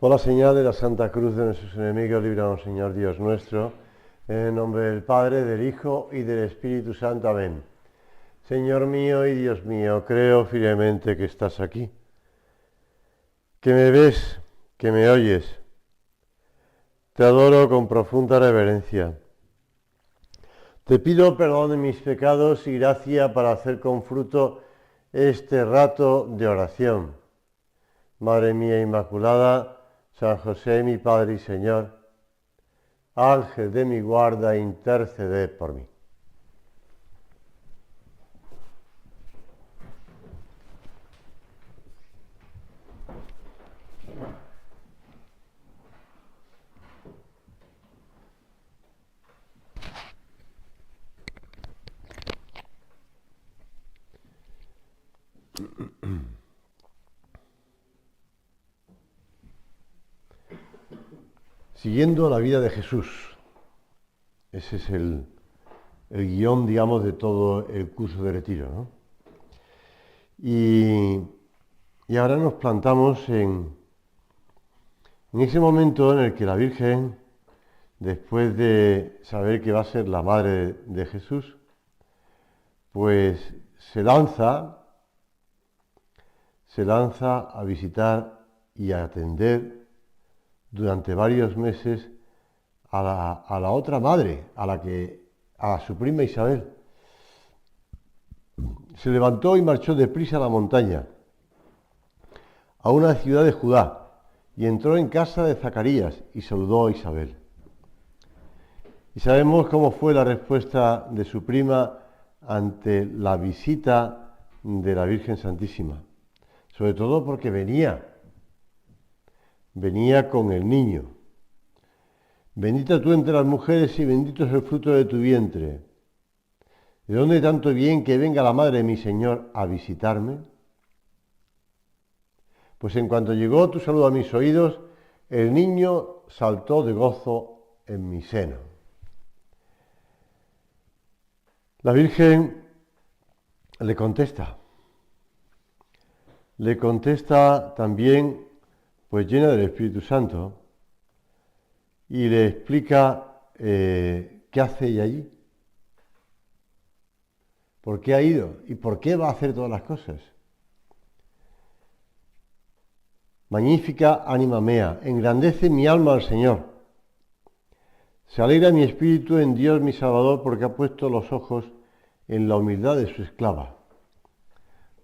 Por la señal de la Santa Cruz de nuestros enemigos, líbranos, Señor Dios nuestro, en el nombre del Padre, del Hijo y del Espíritu Santo. Amén. Señor mío y Dios mío, creo firmemente que estás aquí, que me ves, que me oyes. Te adoro con profunda reverencia. Te pido perdón de mis pecados y gracia para hacer con fruto este rato de oración. Madre mía Inmaculada, San José, mi Padre y Señor, Ángel de mi guarda, interceded por mí. Siguiendo la vida de Jesús. Ese es el guión, digamos, de todo el curso de retiro, ¿no? Y ahora nos plantamos en ese momento en el que la Virgen, después de saber que va a ser la madre de Jesús, pues se lanza a visitar y a atender durante varios meses a la otra madre, a su prima Isabel. Se levantó y marchó deprisa a la montaña, a una ciudad de Judá, y entró en casa de Zacarías y saludó a Isabel. Y sabemos cómo fue la respuesta de su prima ante la visita de la Virgen Santísima, sobre todo porque venía con el niño. Bendita tú entre las mujeres y bendito es el fruto de tu vientre. ¿De dónde tanto bien que venga la madre de mi Señor a visitarme? Pues en cuanto llegó tu saludo a mis oídos, el niño saltó de gozo en mi seno. La Virgen le contesta también, pues llena del Espíritu Santo, y le explica qué hace ella allí, por qué ha ido y por qué va a hacer todas las cosas. Magnífica ánima mea, engrandece mi alma al Señor. Se alegra mi espíritu en Dios mi Salvador, porque ha puesto los ojos en la humildad de su esclava.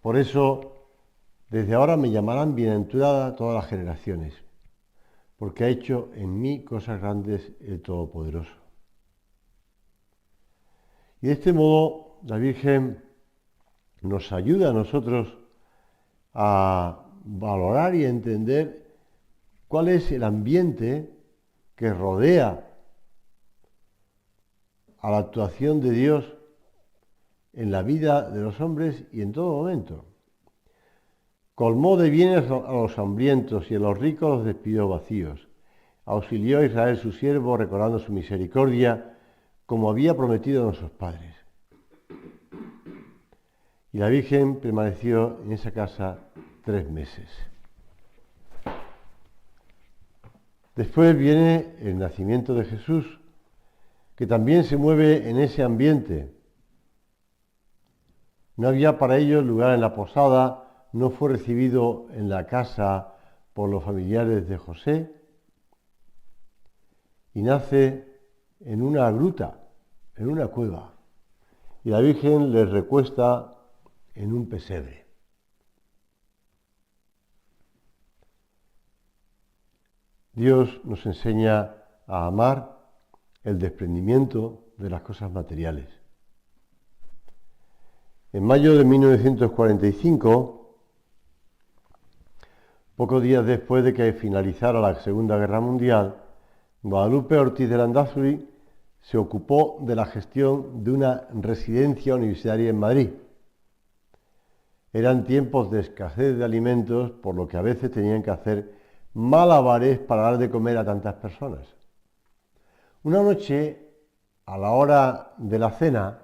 Por eso, desde ahora me llamarán bienaventurada todas las generaciones, porque ha hecho en mí cosas grandes el Todopoderoso. Y de este modo, la Virgen nos ayuda a nosotros a valorar y entender cuál es el ambiente que rodea a la actuación de Dios en la vida de los hombres y en todo momento. Colmó de bienes a los hambrientos y a los ricos los despidió vacíos. Auxilió a Israel su siervo, recordando su misericordia, como había prometido a nuestros padres. Y la Virgen permaneció en esa casa 3 meses. Después viene el nacimiento de Jesús, que también se mueve en ese ambiente. No había para ellos lugar en la posada, no fue recibido en la casa por los familiares de José, y nace en una gruta, en una cueva, y la Virgen les recuesta en un pesebre. Dios nos enseña a amar el desprendimiento de las cosas materiales. En mayo de 1945, pocos días después de que finalizara la Segunda Guerra Mundial, Guadalupe Ortiz de Landázuri se ocupó de la gestión de una residencia universitaria en Madrid. Eran tiempos de escasez de alimentos, por lo que a veces tenían que hacer malabares para dar de comer a tantas personas. Una noche, a la hora de la cena,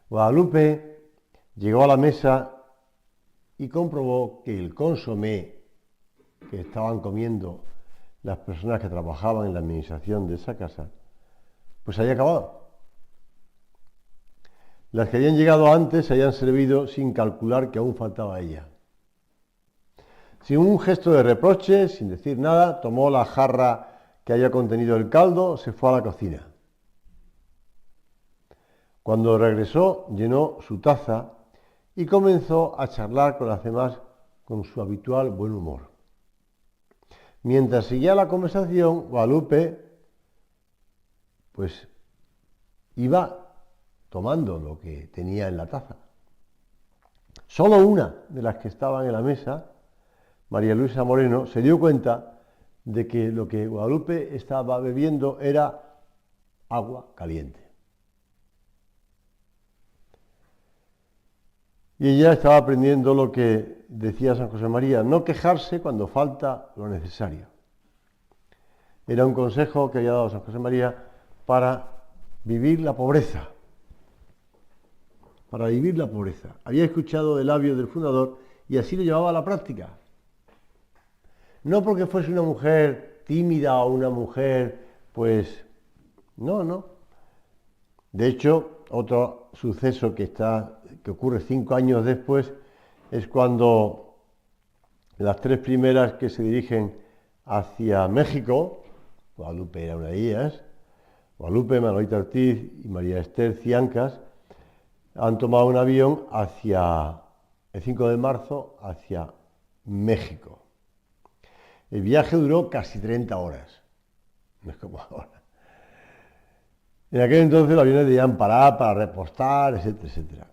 Guadalupe llegó a la mesa y comprobó que el consomé que estaban comiendo las personas que trabajaban en la administración de esa casa, pues se había acabado. Las que habían llegado antes se habían servido sin calcular que aún faltaba ella. Sin un gesto de reproche, sin decir nada, tomó la jarra que había contenido el caldo, se fue a la cocina. Cuando regresó, llenó su taza y comenzó a charlar con las demás con su habitual buen humor. Mientras seguía la conversación, Guadalupe pues iba tomando lo que tenía en la taza. Solo una de las que estaban en la mesa, María Luisa Moreno, se dio cuenta de que lo que Guadalupe estaba bebiendo era agua caliente. Y ella estaba aprendiendo lo que decía San José María, no quejarse cuando falta lo necesario. Era un consejo que había dado San José María para vivir la pobreza. Para vivir la pobreza. Había escuchado de labios del fundador y así lo llevaba a la práctica. No porque fuese una mujer tímida o una mujer, pues, no. De hecho, otro suceso que ocurre 5 años después es cuando las 3 primeras que se dirigen hacia México, Guadalupe era una de ellas, Guadalupe, Manolita Ortiz y María Esther Ciancas, han tomado un avión el 5 de marzo hacia México. El viaje duró casi 30 horas, no es como ahora. En aquel entonces los aviones debían parar para repostar, etcétera, etcétera.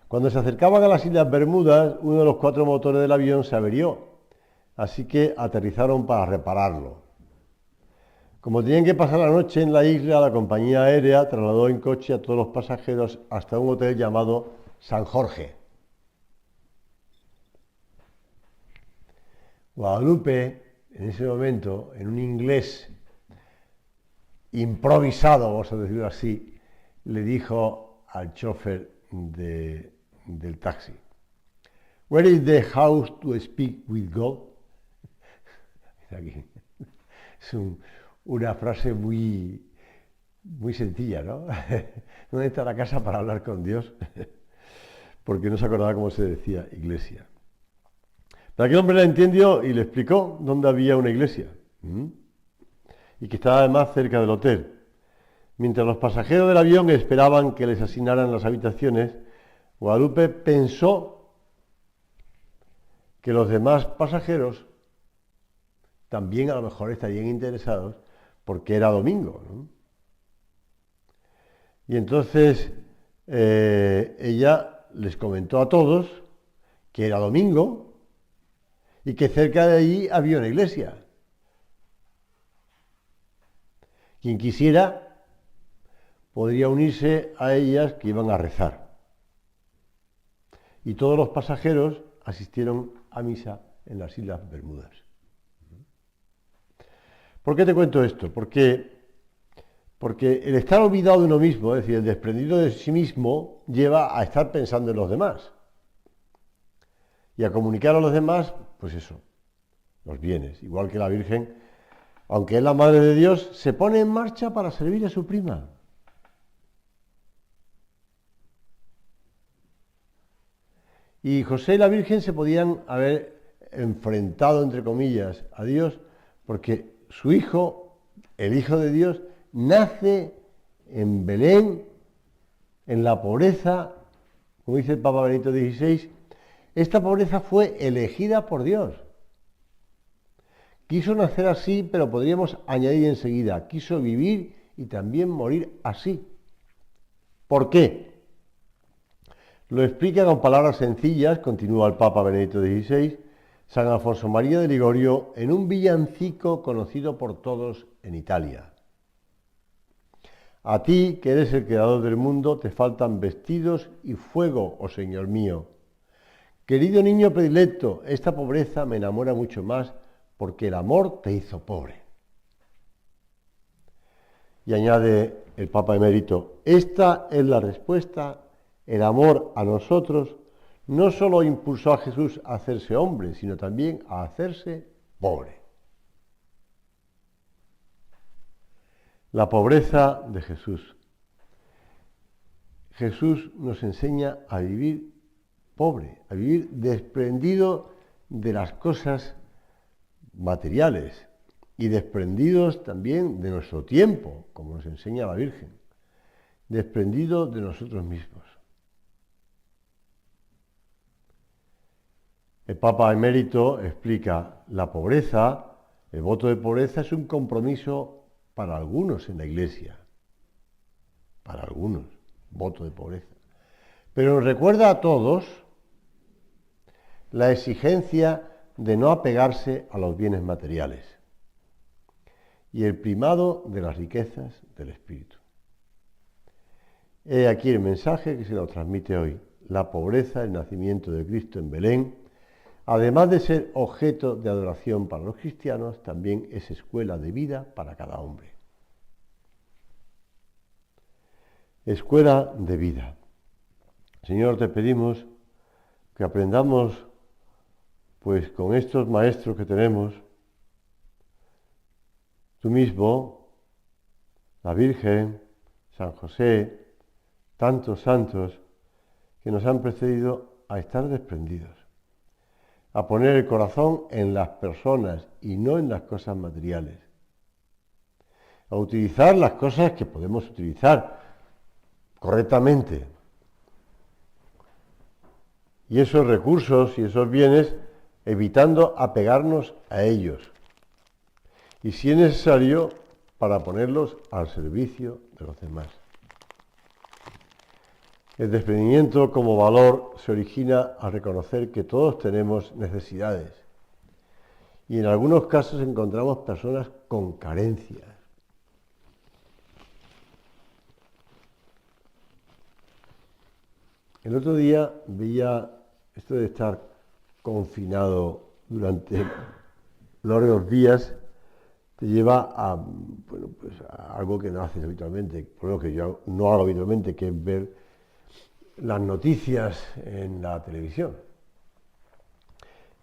Cuando se acercaban a las Islas Bermudas, uno de los 4 motores del avión se averió, así que aterrizaron para repararlo. Como tenían que pasar la noche en la isla, la compañía aérea trasladó en coche a todos los pasajeros hasta un hotel llamado San Jorge. Guadalupe, en ese momento, en un inglés improvisado, vamos a decirlo así, le dijo al chofer del taxi, "Where is the house to speak with God?" Aquí. Es una frase muy sencilla, ¿no? ¿Dónde está la casa para hablar con Dios? Porque no se acordaba cómo se decía iglesia. Pero aquel hombre la entendió y le explicó dónde había una iglesia. Y que estaba además cerca del hotel. Mientras los pasajeros del avión esperaban que les asignaran las habitaciones, Guadalupe pensó que los demás pasajeros también a lo mejor estarían interesados porque era domingo, ¿no? Y entonces ella les comentó a todos que era domingo y que cerca de allí había una iglesia. Quien quisiera podría unirse a ellas que iban a rezar. Y todos los pasajeros asistieron a misa en las Islas Bermudas. ¿Por qué te cuento esto? Porque el estar olvidado de uno mismo, es decir, el desprendido de sí mismo, lleva a estar pensando en los demás. Y a comunicar a los demás, pues eso, los bienes. Igual que la Virgen, aunque es la Madre de Dios, se pone en marcha para servir a su prima. Y José y la Virgen se podían haber enfrentado, entre comillas, a Dios, porque su hijo, el Hijo de Dios, nace en Belén, en la pobreza, como dice el Papa Benedicto XVI. Esta pobreza fue elegida por Dios. Quiso nacer así, pero podríamos añadir enseguida, quiso vivir y también morir así. ¿Por qué? Lo explica con palabras sencillas, continúa el Papa Benedicto XVI, San Alfonso María de Ligorio, en un villancico conocido por todos en Italia. A ti, que eres el creador del mundo, te faltan vestidos y fuego, oh Señor mío. Querido niño predilecto, esta pobreza me enamora mucho más porque el amor te hizo pobre. Y añade el Papa Emérito, esta es la respuesta, el amor a nosotros no solo impulsó a Jesús a hacerse hombre, sino también a hacerse pobre. La pobreza de Jesús. Jesús nos enseña a vivir pobre, a vivir desprendido de las cosas materiales y desprendidos también de nuestro tiempo, como nos enseña la Virgen, desprendido de nosotros mismos. El Papa Emérito explica, la pobreza, el voto de pobreza es un compromiso para algunos en la Iglesia, para algunos, voto de pobreza. Pero nos recuerda a todos la exigencia de no apegarse a los bienes materiales y el primado de las riquezas del espíritu. He aquí el mensaje que se nos transmite hoy. La pobreza, el nacimiento de Cristo en Belén, además de ser objeto de adoración para los cristianos, también es escuela de vida para cada hombre. Escuela de vida. Señor, te pedimos que aprendamos, pues con estos maestros que tenemos, tú mismo, la Virgen, San José, tantos santos que nos han precedido, a estar desprendidos, a poner el corazón en las personas y no en las cosas materiales, a utilizar las cosas que podemos utilizar correctamente, y esos recursos y esos bienes evitando apegarnos a ellos, y si es necesario, para ponerlos al servicio de los demás. El desprendimiento como valor se origina al reconocer que todos tenemos necesidades y en algunos casos encontramos personas con carencias. El otro día veía esto de estar confinado durante largos días, te lleva a, bueno, pues a algo que no haces habitualmente, por lo que yo no hago habitualmente, que es ver las noticias en la televisión.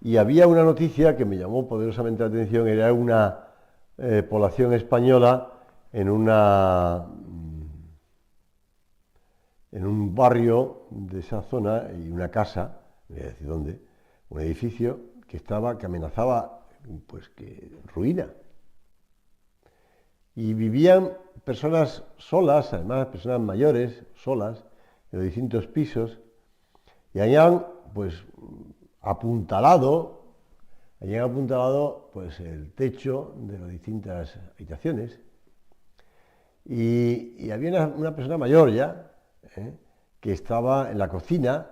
Y había una noticia que me llamó poderosamente la atención, era una población española en un barrio de esa zona, y una casa, no voy a decir dónde, un edificio que amenazaba, pues, que ruina. Y vivían personas solas, además personas mayores, solas, en los distintos pisos, y habían pues apuntalado pues el techo de las distintas habitaciones, y había una persona mayor ya, que estaba en la cocina,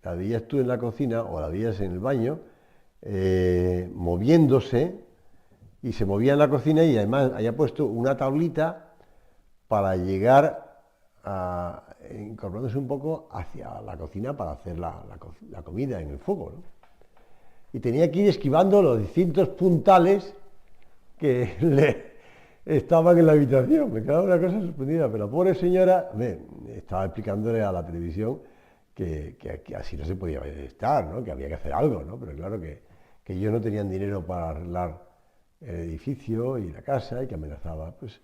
la veías tú en la cocina o la veías en el baño, moviéndose, y se movía en la cocina, y además había puesto una tablita para llegar incorporándose un poco hacia la cocina para hacer la comida en el fuego, ¿no? Y tenía que ir esquivando los distintos puntales que le estaban en la habitación. Me quedaba una cosa sorprendida, pero la pobre señora estaba explicándole a la televisión que así no se podía estar, ¿no? Que había que hacer algo, ¿no? Pero claro que ellos no tenían dinero para arreglar el edificio y la casa, y que amenazaba, pues.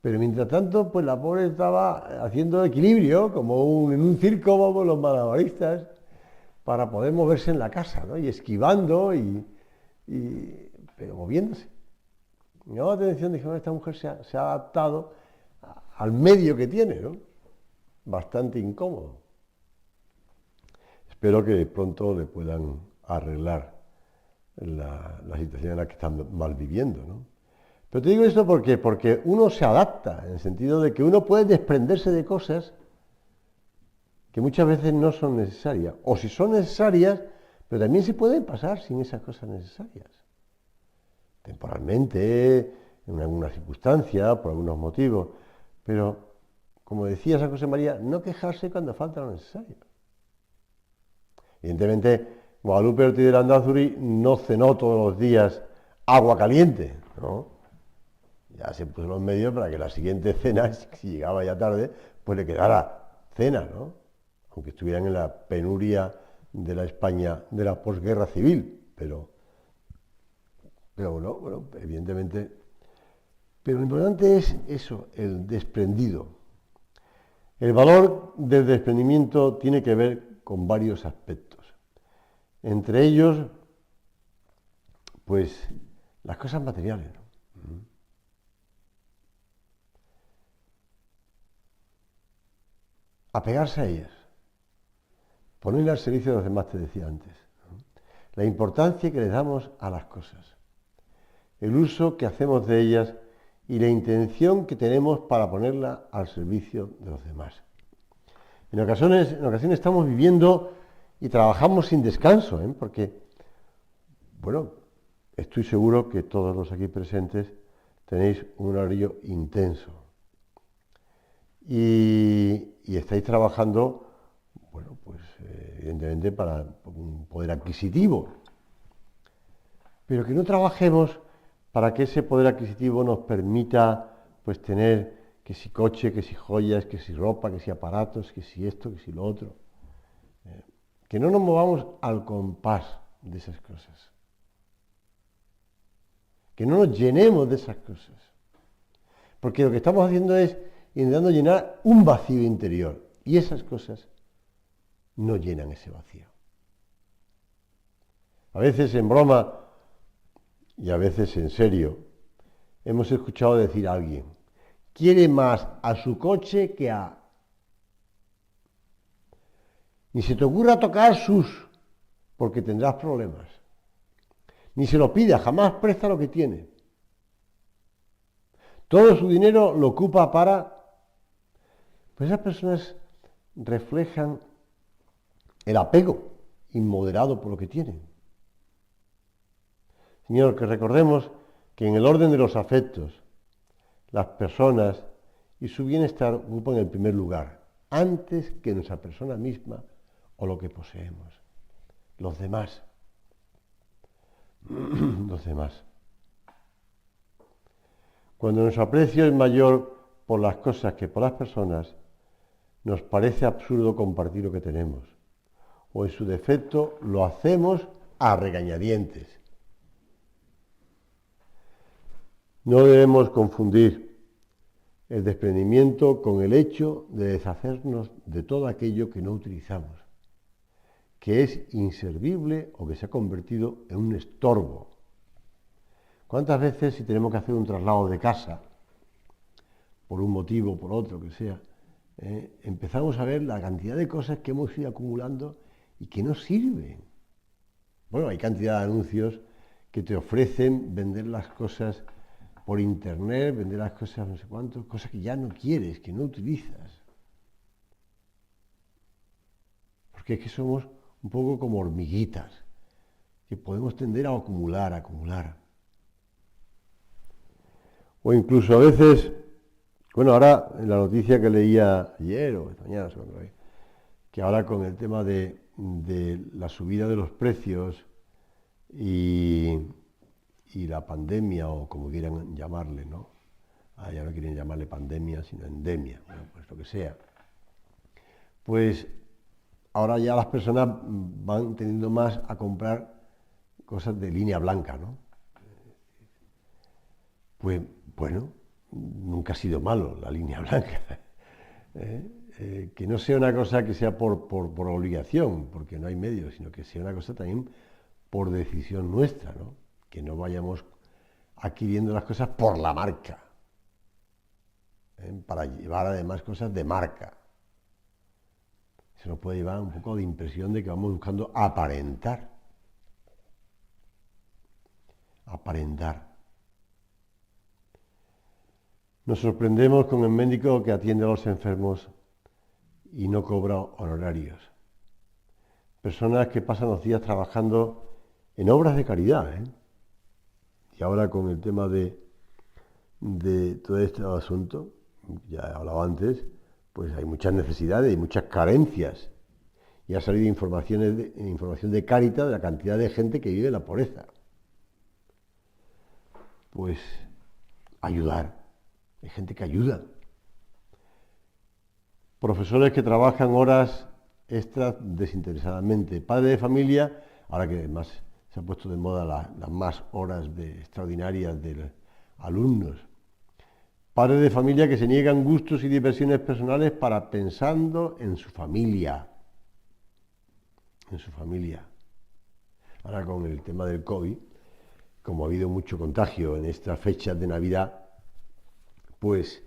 Pero mientras tanto, pues la pobre estaba haciendo equilibrio, como en un circo, vamos, los malabaristas, para poder moverse en la casa, ¿no? Y esquivando, pero moviéndose. Me llamó la atención, dije, esta mujer se ha adaptado al medio que tiene, ¿no? Bastante incómodo. Espero que pronto le puedan arreglar la situación en la que están mal viviendo, ¿no? Pero te digo esto porque uno se adapta, en el sentido de que uno puede desprenderse de cosas que muchas veces no son necesarias, o si son necesarias, pero también se pueden pasar sin esas cosas necesarias. Temporalmente, en alguna circunstancia, por algunos motivos, pero, como decía San José María, no quejarse cuando falta lo necesario. Evidentemente, Guadalupe Ortiz de Landázuri no cenó todos los días agua caliente, ¿no? Ya se puso los medios para que la siguiente cena, si llegaba ya tarde, pues le quedara cena, ¿no? Aunque estuvieran en la penuria de la España de la posguerra civil, pero Pero bueno, evidentemente. Pero lo importante es eso, el desprendido. El valor del desprendimiento tiene que ver con varios aspectos. Entre ellos, pues, las cosas materiales, ¿no? Apegarse a ellas, ponerle al servicio de los demás, te decía antes, ¿no? La importancia que le damos a las cosas, el uso que hacemos de ellas y la intención que tenemos para ponerla al servicio de los demás. En ocasiones estamos viviendo y trabajamos sin descanso, porque, bueno, estoy seguro que todos los aquí presentes tenéis un horario intenso y estáis trabajando, bueno, pues evidentemente para un poder adquisitivo, pero que no trabajemos para que ese poder adquisitivo nos permita pues tener que si coche, que si joyas, que si ropa, que si aparatos, que si esto, que si lo otro. Que no nos movamos al compás de esas cosas. Que no nos llenemos de esas cosas. Porque lo que estamos haciendo es intentando llenar un vacío interior. Y esas cosas no llenan ese vacío. A veces en broma y a veces en serio, hemos escuchado decir a alguien, quiere más a su coche que a... Ni se te ocurra tocar sus, porque tendrás problemas. Ni se lo pida, jamás presta lo que tiene. Todo su dinero lo ocupa para... Pues esas personas reflejan el apego inmoderado por lo que tienen. Señor, que recordemos que en el orden de los afectos, las personas y su bienestar ocupan el primer lugar, antes que nuestra persona misma o lo que poseemos. Los demás. Los demás. Cuando nuestro aprecio es mayor por las cosas que por las personas, nos parece absurdo compartir lo que tenemos. O en su defecto lo hacemos a regañadientes. No debemos confundir el desprendimiento con el hecho de deshacernos de todo aquello que no utilizamos, que es inservible o que se ha convertido en un estorbo. ¿Cuántas veces si tenemos que hacer un traslado de casa, por un motivo, por otro, que sea, empezamos a ver la cantidad de cosas que hemos ido acumulando y que no sirven? Bueno, hay cantidad de anuncios que te ofrecen vender las cosas por internet, vender las cosas no sé cuántos, cosas que ya no quieres, que no utilizas. Porque es que somos un poco como hormiguitas, que podemos tender a acumular. O incluso a veces, bueno, ahora en la noticia que leía ayer o esta mañana, que ahora con el tema de la subida de los precios y la pandemia, o como quieran llamarle, ¿no? Ya no quieren llamarle pandemia, sino endemia, bueno, pues lo que sea. Pues ahora ya las personas van tendiendo más a comprar cosas de línea blanca, ¿no? Pues bueno, nunca ha sido malo la línea blanca. Que no sea una cosa que sea por obligación, porque no hay medios, sino que sea una cosa también por decisión nuestra, ¿no? Que no vayamos adquiriendo las cosas por la marca, para llevar además cosas de marca. Se nos puede llevar un poco de impresión de que vamos buscando aparentar. Nos sorprendemos con el médico que atiende a los enfermos y no cobra honorarios. Personas que pasan los días trabajando en obras de caridad, Y ahora con el tema de todo este asunto, ya he hablado antes, pues hay muchas necesidades y muchas carencias. Y ha salido información de Cáritas de la cantidad de gente que vive en la pobreza. Pues ayudar. Hay gente que ayuda. Profesores que trabajan horas extras desinteresadamente. Padres de familia, ahora que además se ha puesto de moda las más horas extraordinarias de alumnos. Padres de familia que se niegan gustos y diversiones personales para pensando en su familia. En su familia. Ahora con el tema del COVID, como ha habido mucho contagio en estas fechas de Navidad, pues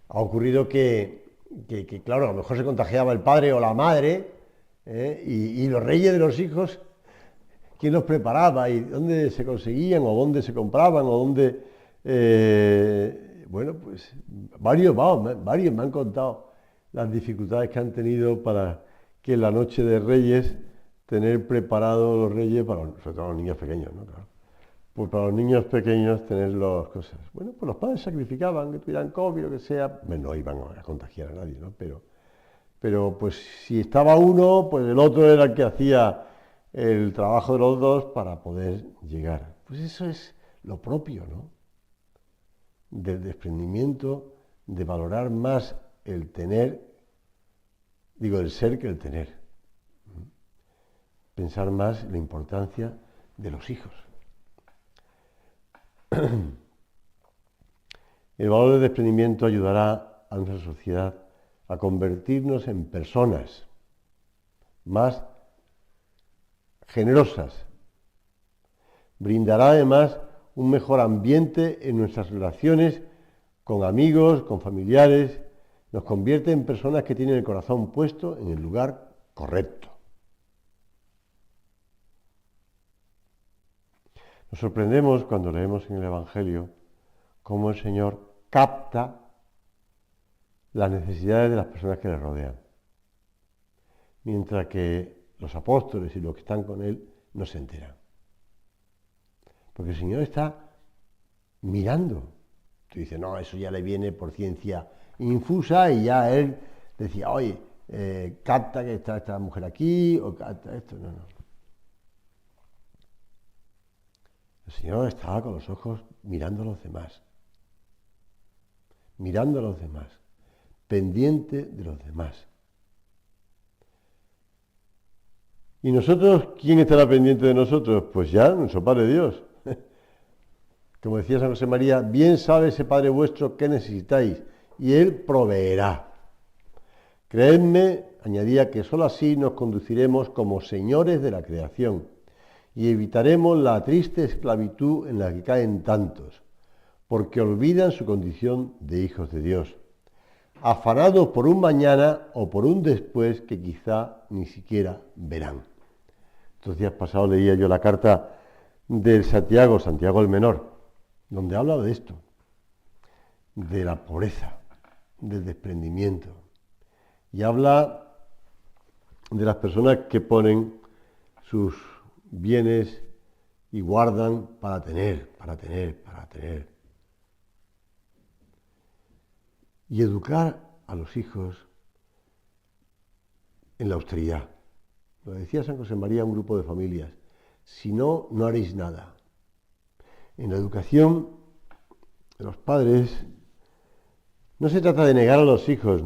ha ocurrido que claro, a lo mejor se contagiaba el padre o la madre, y los reyes de los hijos, ¿quién los preparaba? ¿Y dónde se conseguían? ¿O dónde se compraban? ¿O dónde...? Bueno, pues varios me han contado las dificultades que han tenido para que en la noche de Reyes tener preparados los Reyes, sobre todo los niños pequeños, ¿no? Claro. Pues para los niños pequeños tener las cosas. Bueno, pues los padres sacrificaban, que tuvieran COVID o lo que sea. Bueno, no iban a contagiar a nadie, ¿no? Pero pues si estaba uno, pues el otro era el que hacía el trabajo de los dos para poder llegar. Pues eso es lo propio, ¿no? Del desprendimiento, de valorar más el tener, el ser que el tener. Pensar más en la importancia de los hijos. El valor del desprendimiento ayudará a nuestra sociedad a convertirnos en personas más generosas. Brindará además un mejor ambiente en nuestras relaciones con amigos, con familiares. Nos convierte en personas que tienen el corazón puesto en el lugar correcto. Nos sorprendemos cuando leemos en el Evangelio cómo el Señor capta las necesidades de las personas que le rodean, mientras que los apóstoles y los que están con Él no se enteran. Porque el Señor está mirando. Tú dices, no, eso ya le viene por ciencia infusa y ya Él decía, oye, capta que está esta mujer aquí o capta esto. No. El Señor estaba con los ojos mirando a los demás. Mirando a los demás. Pendiente de los demás. ¿Y nosotros? ¿Quién estará pendiente de nosotros? Pues ya, nuestro Padre Dios. Como decía San José María, bien sabe ese Padre vuestro qué necesitáis, y Él proveerá. Creedme, añadía, que sólo así nos conduciremos como señores de la creación, y evitaremos la triste esclavitud en la que caen tantos, porque olvidan su condición de hijos de Dios, afanados por un mañana o por un después que quizá ni siquiera verán. Estos días pasados leía yo la carta del Santiago el Menor, donde habla de esto, de la pobreza, del desprendimiento, y habla de las personas que ponen sus bienes y guardan para tener. Y educar a los hijos en la austeridad. Lo decía San José María a un grupo de familias. Si no, no haréis nada. En la educación de los padres no se trata de negar a los hijos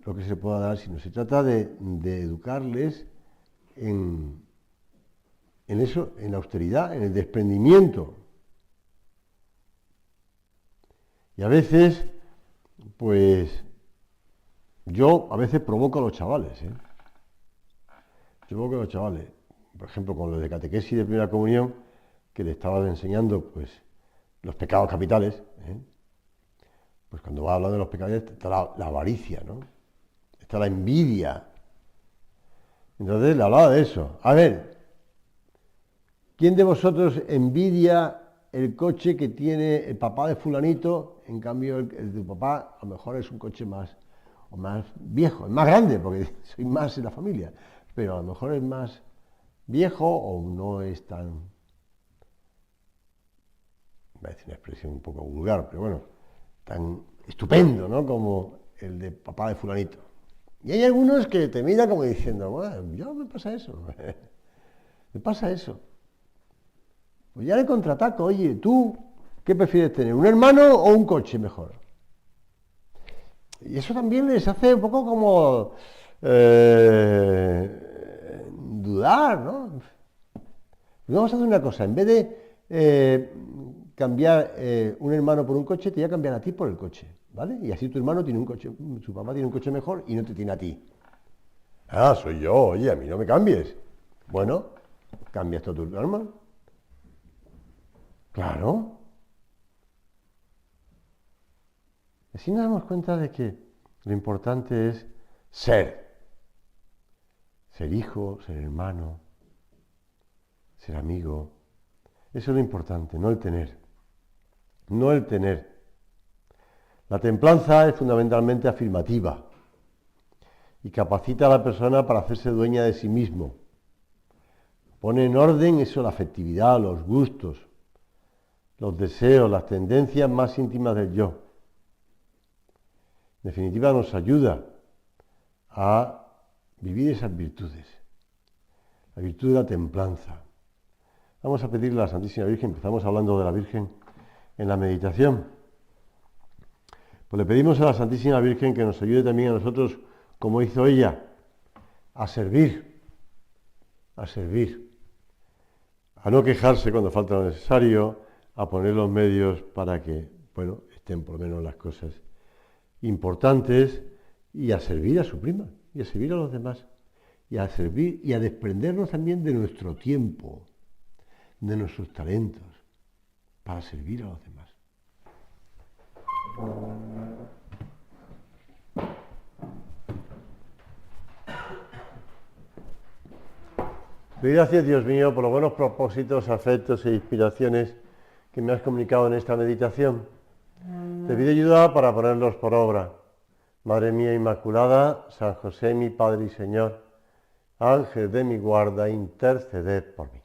lo que se pueda dar, sino se trata de educarles en eso, en la austeridad, en el desprendimiento. Y a veces, pues, yo a veces provoco a los chavales. Yo provoco a los chavales. Por ejemplo, con los de catequesis de primera comunión, que le estaba enseñando, pues, los pecados capitales. Pues cuando va hablando de los pecados, está la avaricia, ¿no? Está la envidia. Entonces le hablaba de eso. A ver, ¿quién de vosotros envidia el coche que tiene el papá de fulanito? En cambio, el de tu papá a lo mejor es un coche más viejo, es más grande, porque soy más en la familia, pero a lo mejor es más viejo o no es tan, voy a decir una expresión un poco vulgar, pero bueno, tan estupendo, ¿no? Como el de papá de fulanito. Y hay algunos que te miran como diciendo, bueno, yo me pasa eso, me pasa eso. Pues ya le contraataco, oye, ¿tú qué prefieres tener, un hermano o un coche mejor? Y eso también les hace un poco como dudar, ¿no? Vamos a hacer una cosa, en vez de cambiar un hermano por un coche, te voy a cambiar a ti por el coche, ¿vale? Y así tu hermano tiene un coche, su papá tiene un coche mejor y no te tiene a ti. Ah, soy yo, oye, a mí no me cambies. Bueno, cambias todo tu hermano. Claro. Así nos damos cuenta de que lo importante es ser. Ser hijo, ser hermano, ser amigo. Eso es lo importante, no el tener. No el tener. La templanza es fundamentalmente afirmativa y capacita a la persona para hacerse dueña de sí mismo. Pone en orden eso, la afectividad, los gustos, los deseos, las tendencias más íntimas del yo. En definitiva, nos ayuda a vivir esas virtudes, la virtud de la templanza. Vamos a pedirle a la Santísima Virgen, empezamos hablando de la Virgen en la meditación. Pues le pedimos a la Santísima Virgen que nos ayude también a nosotros, como hizo ella, a servir, a no quejarse cuando falta lo necesario, a poner los medios para que, bueno, estén por lo menos las cosas importantes y a servir a su prima y a servir a los demás y a servir y a desprendernos también de nuestro tiempo, de nuestros talentos, para servir a los demás. Doy gracias, Dios mío, por los buenos propósitos, afectos e inspiraciones que me has comunicado en esta meditación. Te pido ayuda para ponerlos por obra. Madre mía Inmaculada, San José, mi Padre y Señor, Ángel de mi guarda, interceded por mí.